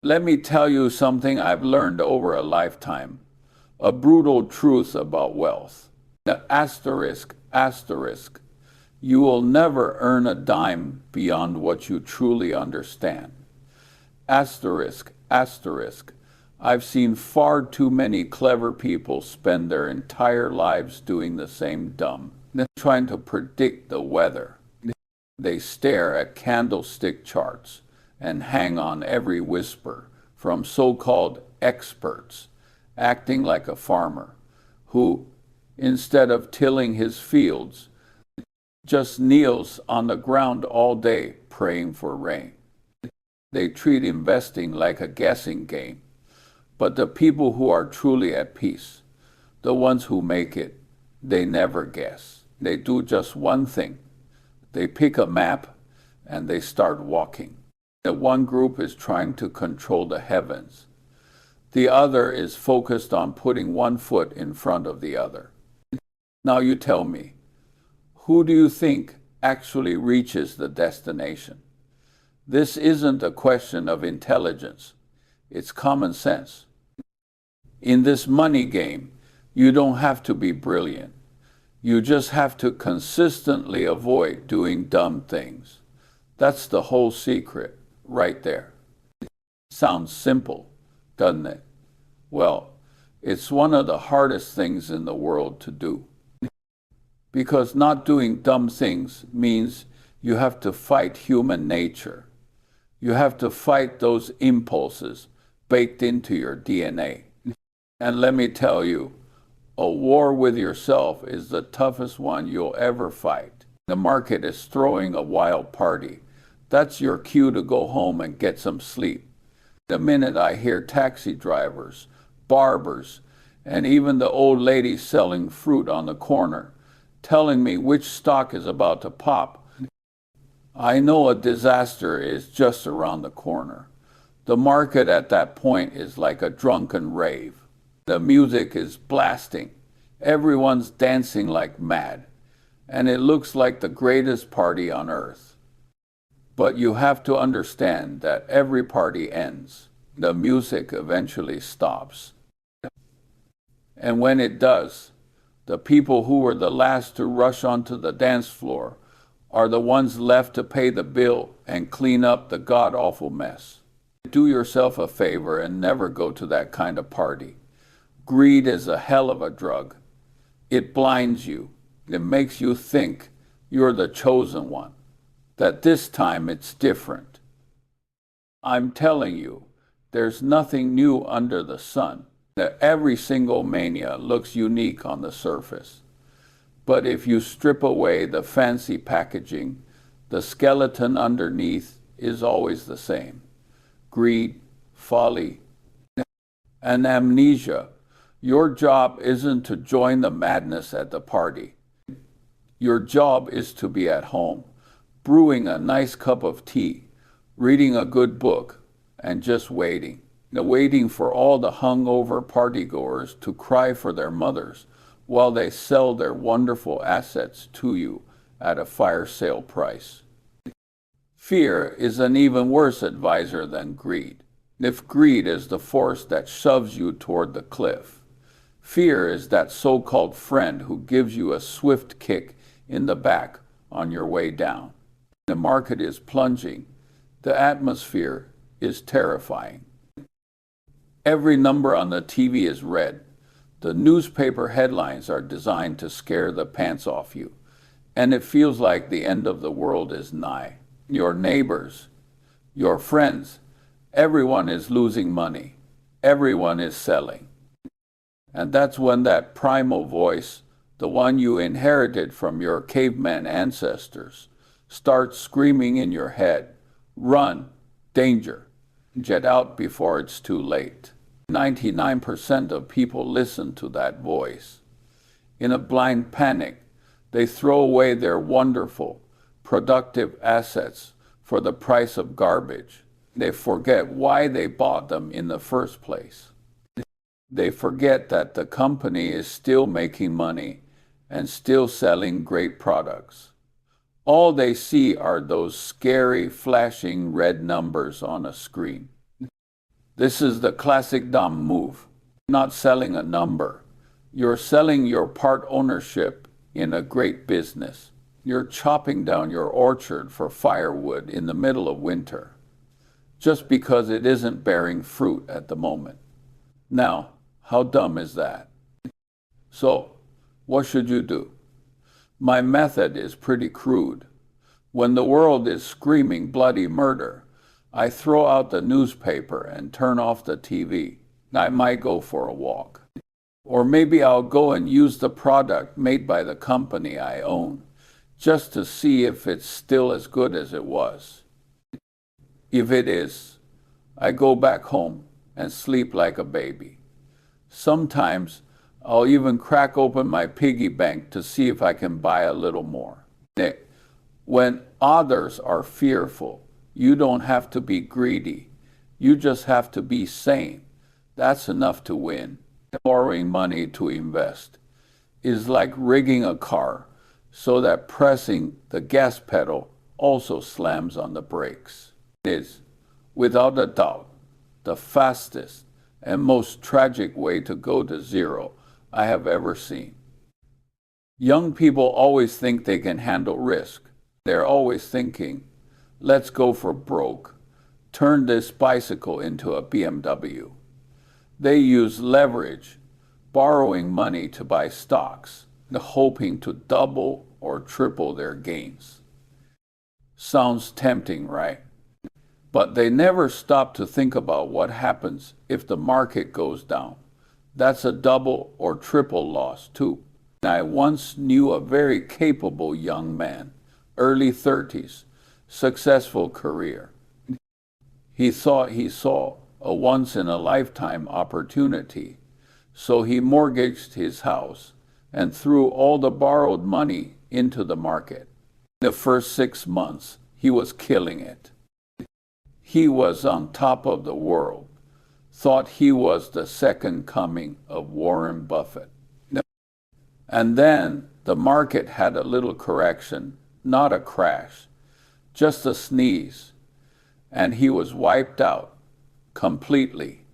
Let me tell you something I've learned over a lifetime, a brutal truth about wealth. The asterisk, asterisk, you will never earn a dime beyond what you truly understand. Asterisk, asterisk, I've seen far too many clever people spend their entire lives doing the same dumb, trying to predict the weather. They stare at candlestick charts and hang on every whisper from so-called experts, acting like a farmer who, instead of tilling his fields, just kneels on the ground all day praying for rain. They treat investing like a guessing game. But the people who are truly at peace, the ones who make it, they never guess. They do just one thing. They pick a map and they start walking. The one group is trying to control the heavens. The other is focused on putting one foot in front of the other. Now you tell me, who do you think actually reaches the destination? This isn't a question of intelligence. It's common sense. In this money game, you don't have to be brilliant. You just have to consistently avoid doing dumb things. That's the whole secret, right there. Sounds simple, doesn't it? Well, it's one of the hardest things in the world to do. Because not doing dumb things means you have to fight human nature. You have to fight those impulses baked into your DNA. And let me tell you, a war with yourself is the toughest one you'll ever fight. The market is throwing a wild party. That's your cue to go home and get some sleep. The minute I hear taxi drivers, barbers, and even the old lady selling fruit on the corner telling me which stock is about to pop, I know a disaster is just around the corner. The market at that point is like a drunken rave. The music is blasting. Everyone's dancing like mad. And it looks like the greatest party on earth. But you have to understand that every party ends. The music eventually stops. And when it does, the people who were the last to rush onto the dance floor are the ones left to pay the bill and clean up the god-awful mess. Do yourself a favor and never go to that kind of party. Greed is a hell of a drug. It blinds you. It makes you think you're the chosen one, that this time it's different. I'm telling you, there's nothing new under the sun. That every single mania looks unique on the surface. But if you strip away the fancy packaging, the skeleton underneath is always the same. Greed, folly, and amnesia. Your job isn't to join the madness at the party. Your job is to be at home, brewing a nice cup of tea, reading a good book, and just waiting. Waiting for all the hungover partygoers to cry for their mothers while they sell their wonderful assets to you at a fire sale price. Fear is an even worse advisor than greed. If greed is the force that shoves you toward the cliff, fear is that so-called friend who gives you a swift kick in the back on your way down. The market is plunging. The atmosphere is terrifying. Every number on the TV is red. The newspaper headlines are designed to scare the pants off you. And it feels like the end of the world is nigh. Your neighbors, your friends, everyone is losing money. Everyone is selling. And that's when that primal voice, the one you inherited from your caveman ancestors, starts screaming in your head, "Run, danger, get out before it's too late." 99% of people listen to that voice. In a blind panic, they throw away their wonderful, productive assets for the price of garbage. They forget why they bought them in the first place. They forget that the company is still making money and still selling great products. All they see are those scary, flashing red numbers on a screen. This is the classic dumb move. You're not selling a number. You're selling your part ownership in a great business. You're chopping down your orchard for firewood in the middle of winter, just because it isn't bearing fruit at the moment. Now, how dumb is that? So, what should you do? My method is pretty crude. When the world is screaming bloody murder, I throw out the newspaper and turn off the TV. I might go for a walk. Or maybe I'll go and use the product made by the company I own, just to see if it's still as good as it was. If it is, I go back home and sleep like a baby. Sometimes I'll even crack open my piggy bank to see if I can buy a little more. When others are fearful, you don't have to be greedy. You just have to be sane. That's enough to win. Borrowing money to invest is like rigging a car so that pressing the gas pedal also slams on the brakes. It is, without a doubt, the fastest and most tragic way to go to zero I have ever seen. Young people always think they can handle risk. They're always thinking, let's go for broke, turn this bicycle into a BMW. They use leverage, borrowing money to buy stocks, hoping to double or triple their gains. Sounds tempting, right? But they never stop to think about what happens if the market goes down. That's a double or triple loss too. I once knew a very capable young man, early 30s, successful career. He thought he saw a once-in-a-lifetime opportunity, so he mortgaged his house and threw all the borrowed money into the market. The first 6 months, he was killing it. He was on top of the world, thought he was the second coming of Warren Buffett. And then the market had a little correction, not a crash, just a sneeze, and he was wiped out completely.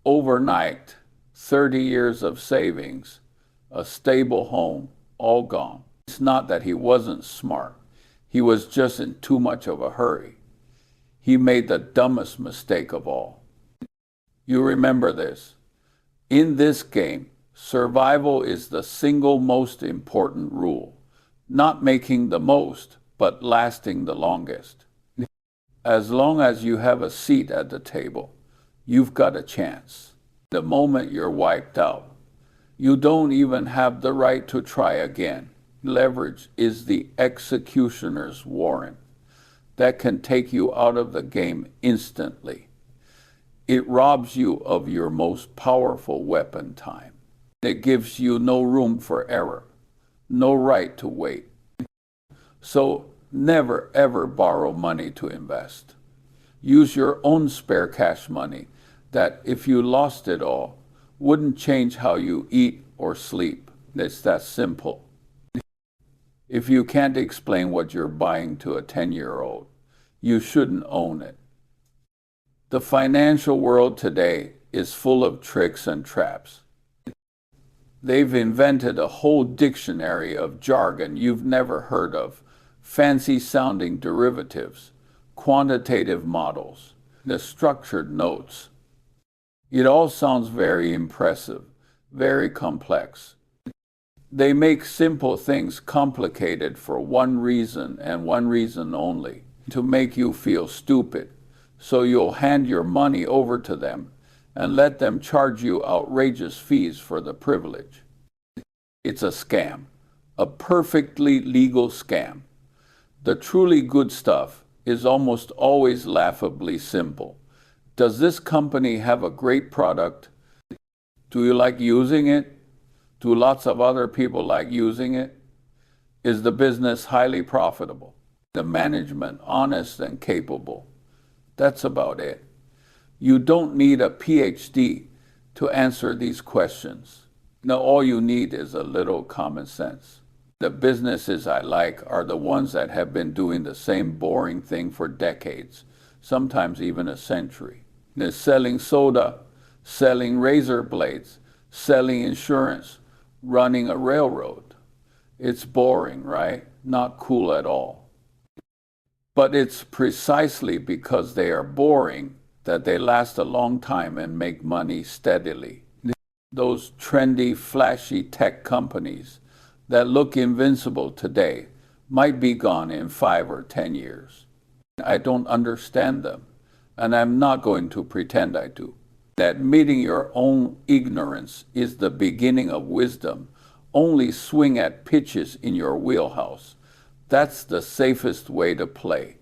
Overnight, 30 years of savings, a stable home, all gone. It's not that he wasn't smart. He was just in too much of a hurry. He made the dumbest mistake of all. You remember this. In this game, survival is the single most important rule. Not making the most, but lasting the longest. As long as you have a seat at the table, you've got a chance. The moment you're wiped out, you don't even have the right to try again. Leverage is the executioner's warrant that can take you out of the game instantly. It robs you of your most powerful weapon, time. It gives you no room for error, no right to wait. So never ever borrow money to invest. Use your own spare cash money that, if you lost it all, wouldn't change how you eat or sleep. It's that simple. If you can't explain what you're buying to a 10-year-old, you shouldn't own it. The financial world today is full of tricks and traps. They've invented a whole dictionary of jargon you've never heard of, fancy-sounding derivatives, quantitative models, the structured notes. It all sounds very impressive, very complex. They make simple things complicated for one reason and one reason only, to make you feel stupid, so you'll hand your money over to them and let them charge you outrageous fees for the privilege. It's a scam, a perfectly legal scam. The truly good stuff is almost always laughably simple. Does this company have a great product? Do you like using it? Do lots of other people like using it? Is the business highly profitable? The management honest and capable? That's about it. You don't need a PhD to answer these questions. No, all you need is a little common sense. The businesses I like are the ones that have been doing the same boring thing for decades, sometimes even a century. They're selling soda, selling razor blades, selling insurance, running a railroad. It's boring, right? Not cool at all. But it's precisely because they are boring that they last a long time and make money steadily. Those trendy, flashy tech companies that look invincible today might be gone in 5 or 10 years. I don't understand them, and I'm not going to pretend I do. Admitting your own ignorance is the beginning of wisdom. Only swing at pitches in your wheelhouse. That's the safest way to play.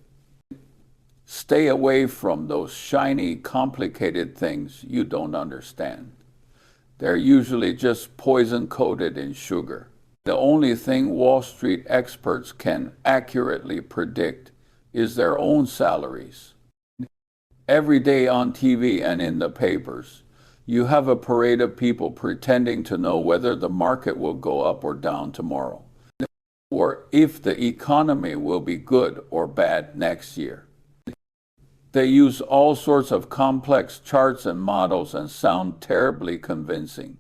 Stay away from those shiny, complicated things you don't understand. They're usually just poison-coated in sugar. The only thing Wall Street experts can accurately predict is their own salaries. Every day on TV and in the papers, you have a parade of people pretending to know whether the market will go up or down tomorrow, or if the economy will be good or bad next year. They use all sorts of complex charts and models and sound terribly convincing.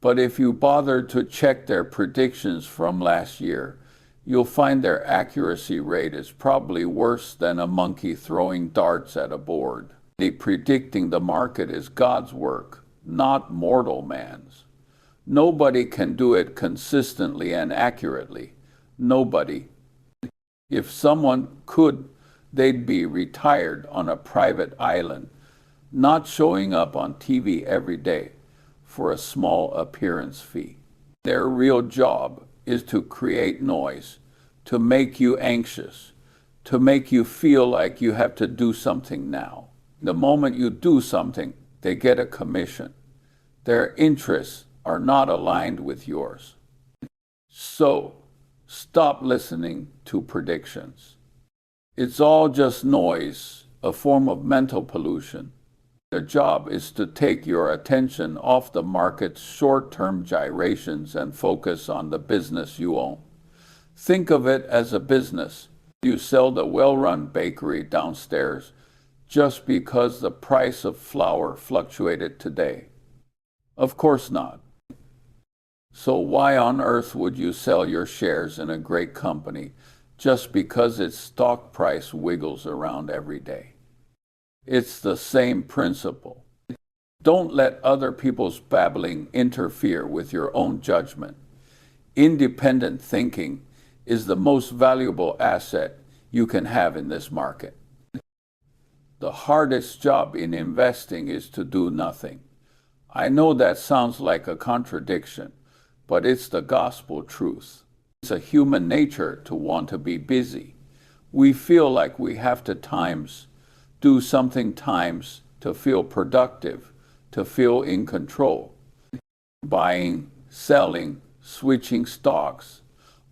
But if you bother to check their predictions from last year, you'll find their accuracy rate is probably worse than a monkey throwing darts at a board. Predicting the market is God's work, not mortal man's. Nobody can do it consistently and accurately. Nobody. If someone could, they'd be retired on a private island, not showing up on TV every day for a small appearance fee. Their real job is to create noise, to make you anxious, to make you feel like you have to do something now. The moment you do something, they get a commission. Their interests are not aligned with yours. So, stop listening to predictions. It's all just noise, a form of mental pollution. Their job is to take your attention off the market's short-term gyrations and focus on the business you own. Think of it as a business. You sell the well-run bakery downstairs just because the price of flour fluctuated today? Of course not. So why on earth would you sell your shares in a great company just because its stock price wiggles around every day? It's the same principle. Don't let other people's babbling interfere with your own judgment. Independent thinking is the most valuable asset you can have in this market. The hardest job in investing is to do nothing. I know that sounds like a contradiction, but it's the gospel truth. It's a human nature to want to be busy. We feel like we have to do something to feel productive, to feel in control. Buying, selling, switching stocks,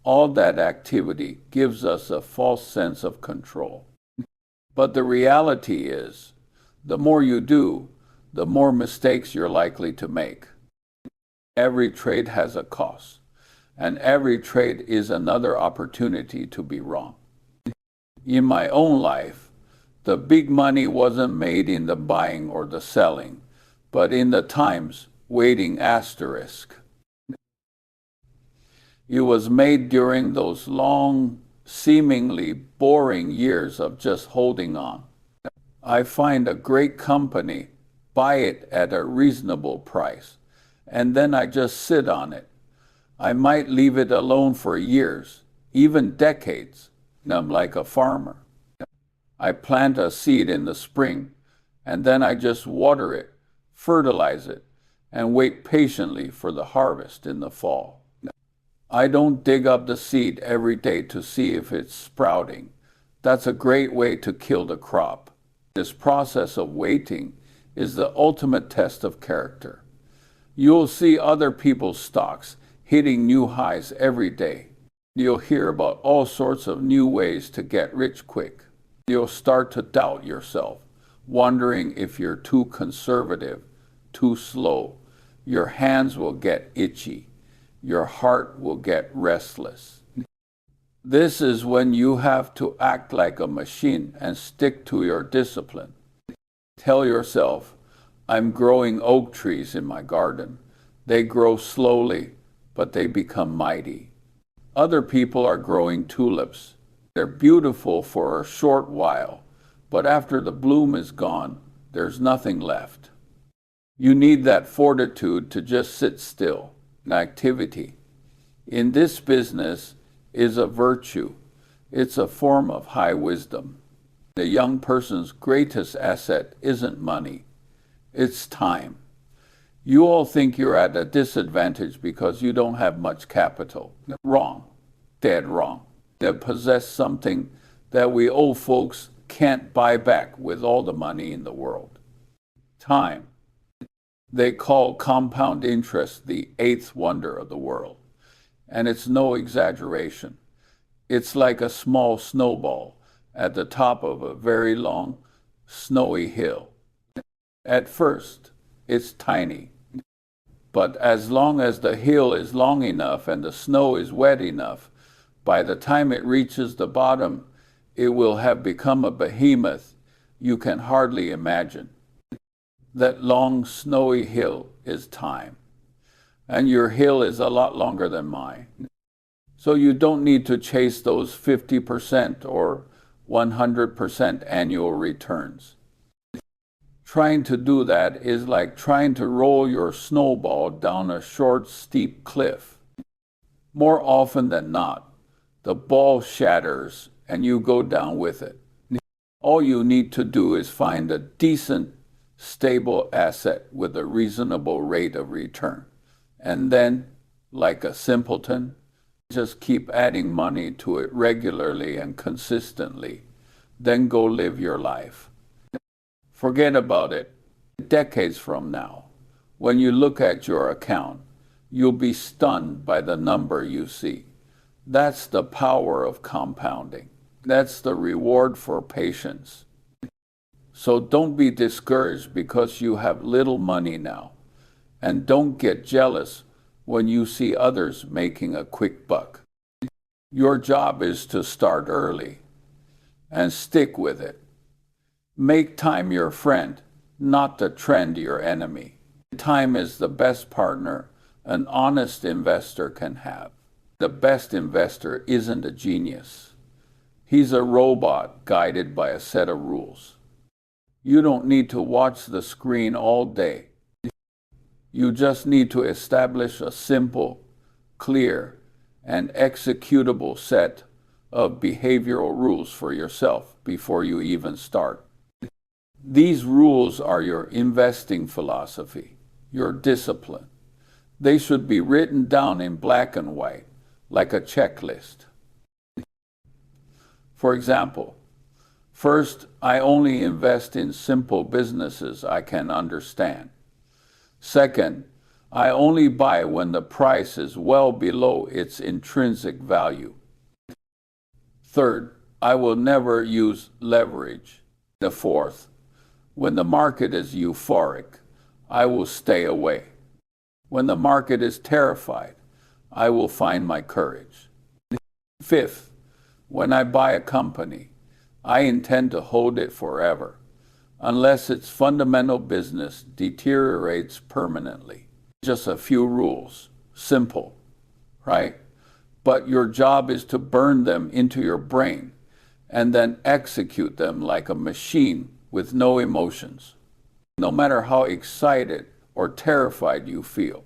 all that activity gives us a false sense of control. But the reality is, the more you do, the more mistakes you're likely to make. Every trade has a cost, and every trade is another opportunity to be wrong. In my own life, the big money wasn't made in the buying or the selling, but in the times waiting asterisk. It was made during those long, seemingly boring years of just holding on. I find a great company, buy it at a reasonable price, and then I just sit on it. I might leave it alone for years, even decades. I'm like a farmer. I plant a seed in the spring, and then I just water it, fertilize it, and wait patiently for the harvest in the fall. I don't dig up the seed every day to see if it's sprouting. That's a great way to kill the crop. This process of waiting is the ultimate test of character. You'll see other people's stocks hitting new highs every day. You'll hear about all sorts of new ways to get rich quick. You'll start to doubt yourself, wondering if you're too conservative, too slow. Your hands will get itchy. Your heart will get restless. This is when you have to act like a machine and stick to your discipline. Tell yourself, I'm growing oak trees in my garden. They grow slowly, but they become mighty. Other people are growing tulips. They're beautiful for a short while, but after the bloom is gone, there's nothing left. You need that fortitude to just sit still. Activity in this business is a virtue. It's a form of high wisdom. The young person's greatest asset isn't money, it's time. You all think you're at a disadvantage because you don't have much capital. Wrong. Dead wrong. They possess something that we old folks can't buy back with all the money in the world. Time. They call compound interest the eighth wonder of the world, and it's no exaggeration. It's like a small snowball at the top of a very long, snowy hill. At first, it's tiny, but as long as the hill is long enough and the snow is wet enough, by the time it reaches the bottom, it will have become a behemoth you can hardly imagine. That long, snowy hill is time, and your hill is a lot longer than mine. So you don't need to chase those 50% or 100% annual returns. Trying to do that is like trying to roll your snowball down a short, steep cliff. More often than not, the ball shatters and you go down with it. All you need to do is find a decent, stable asset with a reasonable rate of return. And then, like a simpleton, just keep adding money to it regularly and consistently. Then go live your life. Forget about it. Decades from now, when you look at your account, you'll be stunned by the number you see. That's the power of compounding. That's the reward for patience. So don't be discouraged because you have little money now. And don't get jealous when you see others making a quick buck. Your job is to start early and stick with it. Make time your friend, not the trend your enemy. Time is the best partner an honest investor can have. The best investor isn't a genius. He's a robot guided by a set of rules. You don't need to watch the screen all day. You just need to establish a simple, clear, and executable set of behavioral rules for yourself before you even start. These rules are your investing philosophy, your discipline. They should be written down in black and white, like a checklist. For example, first, I only invest in simple businesses I can understand. Second, I only buy when the price is well below its intrinsic value. Third, I will never use leverage. The fourth, when the market is euphoric, I will stay away. When the market is terrified, I will find my courage. Fifth, when I buy a company, I intend to hold it forever, unless its fundamental business deteriorates permanently. Just a few rules, simple, right? But your job is to burn them into your brain and then execute them like a machine with no emotions. No matter how excited or terrified you feel,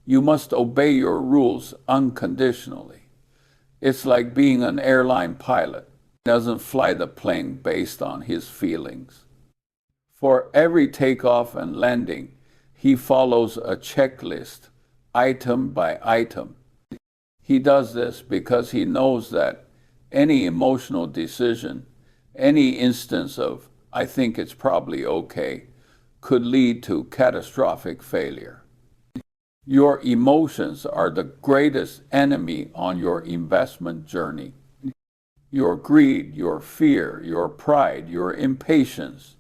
you must obey your rules unconditionally. It's like being an airline pilot. He doesn't fly the plane based on his feelings. For every takeoff and landing, he follows a checklist, item by item. He does this because he knows that any emotional decision, any instance of, I think it's probably okay, could lead to catastrophic failure. Your emotions are the greatest enemy on your investment journey. Your greed, your fear, your pride, your impatience.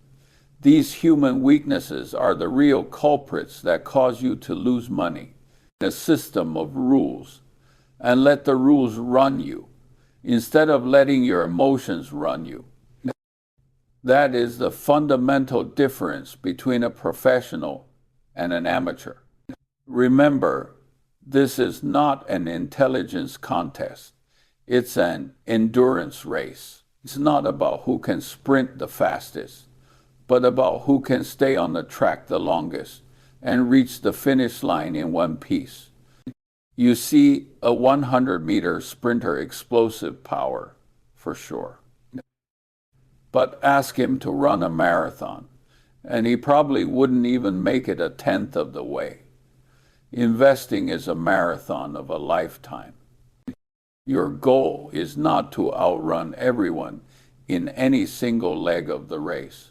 These human weaknesses are the real culprits that cause you to lose money in a system of rules, and let the rules run you instead of letting your emotions run you. That is the fundamental difference between a professional and an amateur. Remember, this is not an intelligence contest. It's an endurance race. It's not about who can sprint the fastest, but about who can stay on the track the longest and reach the finish line in one piece. You see a 100-meter sprinter explosive power, for sure. But ask him to run a marathon, and he probably wouldn't even make it a tenth of the way. Investing is a marathon of a lifetime. Your goal is not to outrun everyone in any single leg of the race,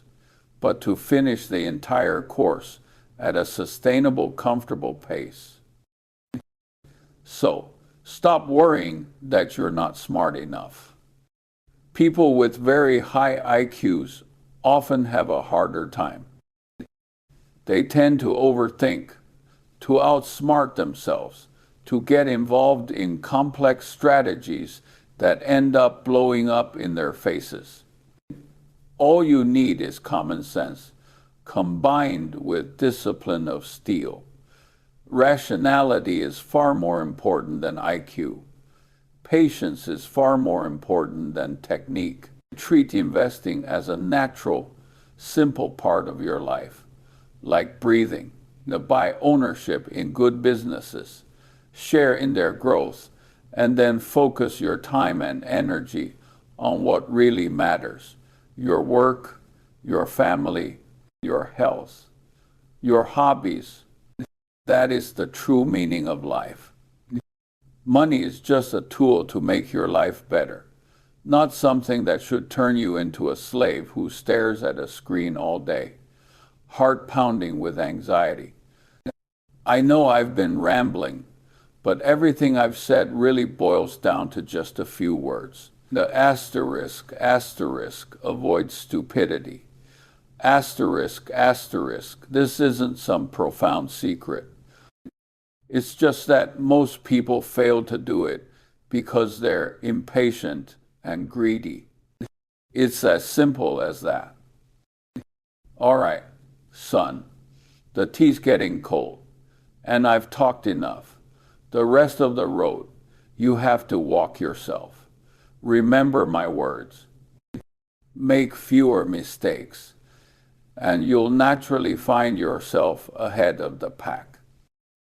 but to finish the entire course at a sustainable, comfortable pace. So, stop worrying that you're not smart enough. People with very high IQs often have a harder time. They tend to overthink, to outsmart themselves, to get involved in complex strategies that end up blowing up in their faces. All you need is common sense, combined with discipline of steel. Rationality is far more important than IQ. Patience is far more important than technique. Treat investing as a natural, simple part of your life, like breathing. Buy ownership in good businesses, share in their growth, and then focus your time and energy on what really matters: your work, your family, your health, your hobbies. That is the true meaning of life. Money is just a tool to make your life better, not something that should turn you into a slave who stares at a screen all day, heart pounding with anxiety. I know I've been rambling, but everything I've said really boils down to just a few words. The asterisk, avoid stupidity. Asterisk, this isn't some profound secret. It's just that most people fail to do it because they're impatient and greedy. It's as simple as that. All right, son, the tea's getting cold, and I've talked enough. The rest of the road, you have to walk yourself. Remember my words. Make fewer mistakes, and you'll naturally find yourself ahead of the pack.